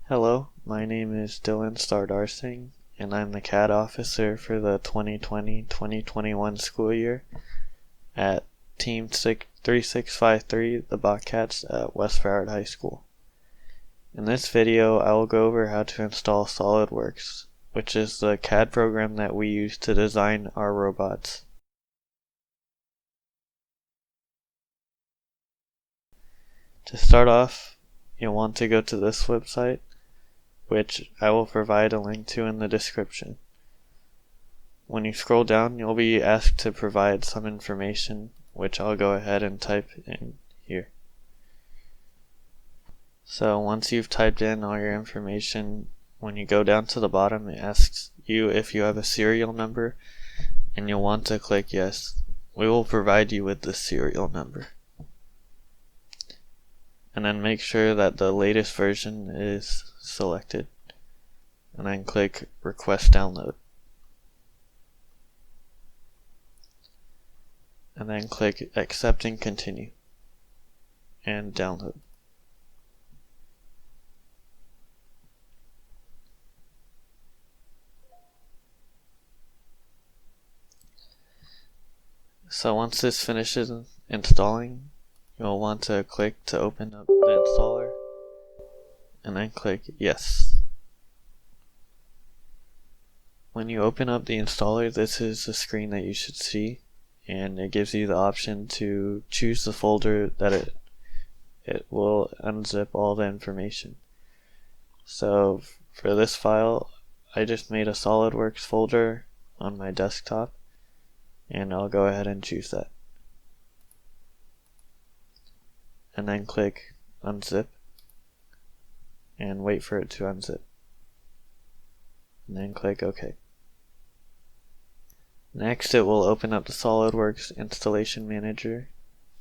Hello, my name is Dylan Stardarsing, and I'm the CAD officer for the 2020-2021 school year at Team 3653, the Bobcats at West Broward High School. In this video, I will go over how to install Solidworks, which is the CAD program that we use to design our robots. To start off, you'll want to go to this website, which I will provide a link to in the description. When you scroll down, you'll be asked to provide some information, which I'll go ahead and type in here. So once you've typed in all your information, when you go down to the bottom, it asks you if you have a serial number, and you'll want to click yes. We will provide you with the serial number. And then make sure that the latest version is selected, and then click request download, and then click accept and continue and download. So once this finishes installing, you'll want to click to open up the installer, and then click yes. When you open up the installer, this is the screen that you should see, and it gives you the option to choose the folder that it will unzip all the information. So for this file, I just made a Solidworks folder on my desktop, and I'll go ahead and choose that. And then click unzip and wait for it to unzip, and then click OK. Next, it will open up the Solidworks installation manager,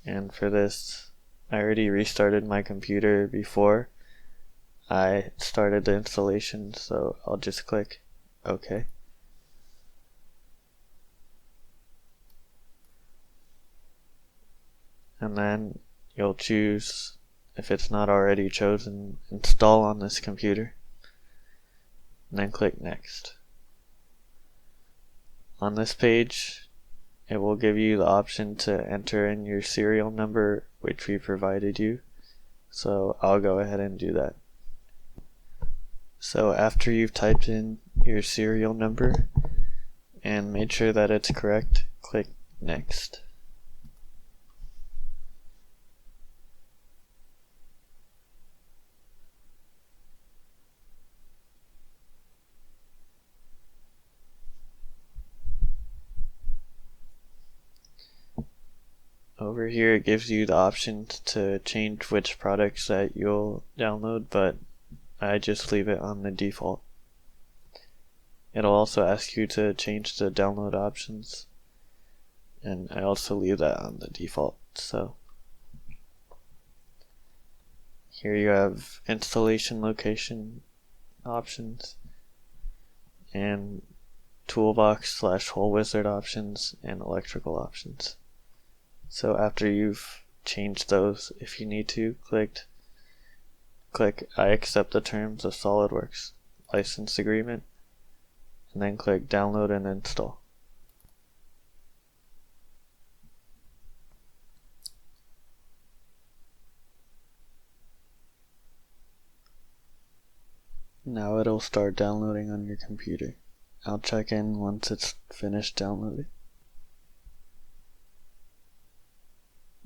and for this I already restarted my computer before I started the installation, so I'll just click OK. And then you'll choose, if it's not already chosen, install on this computer, and then click next. On this page, it will give you the option to enter in your serial number, which we provided you, so I'll go ahead and do that. So after you've typed in your serial number and made sure that it's correct, click next. Over here it gives you the option to change which products that you'll download, but I just leave it on the default. It'll also ask you to change the download options, and I also leave that on the default. So here you have installation location options, and toolbox/hole wizard options, and electrical options. So after you've changed those, if you need to, click I accept the terms of Solidworks license agreement, and then click download and install. Now it'll start downloading on your computer. I'll check in once it's finished downloading.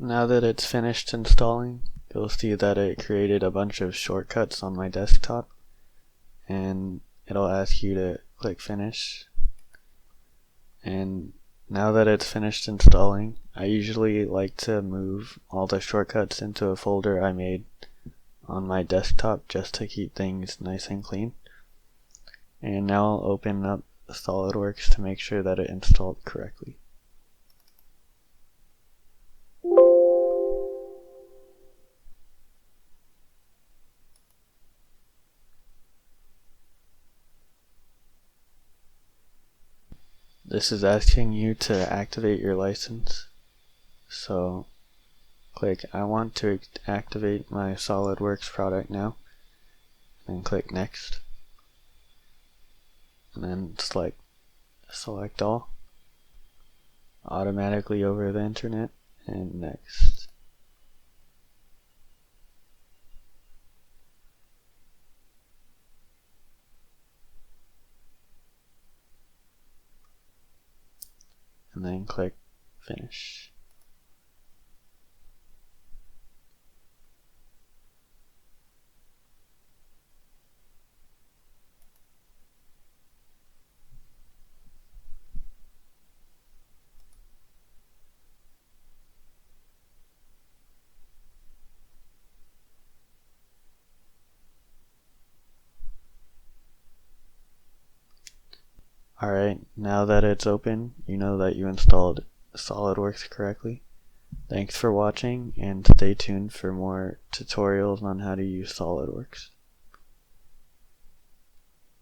Now that it's finished installing, you'll see that it created a bunch of shortcuts on my desktop, and it'll ask you to click finish. And now that it's finished installing, I usually like to move all the shortcuts into a folder I made on my desktop just to keep things nice and clean. And now I'll open up Solidworks to make sure that it installed correctly. This is asking you to activate your license, so click I want to activate my Solidworks product now, then click next, and then select all, automatically over the internet, and next. And then click finish. Alright, now that it's open, you know that you installed Solidworks correctly. Thanks for watching, and stay tuned for more tutorials on how to use Solidworks.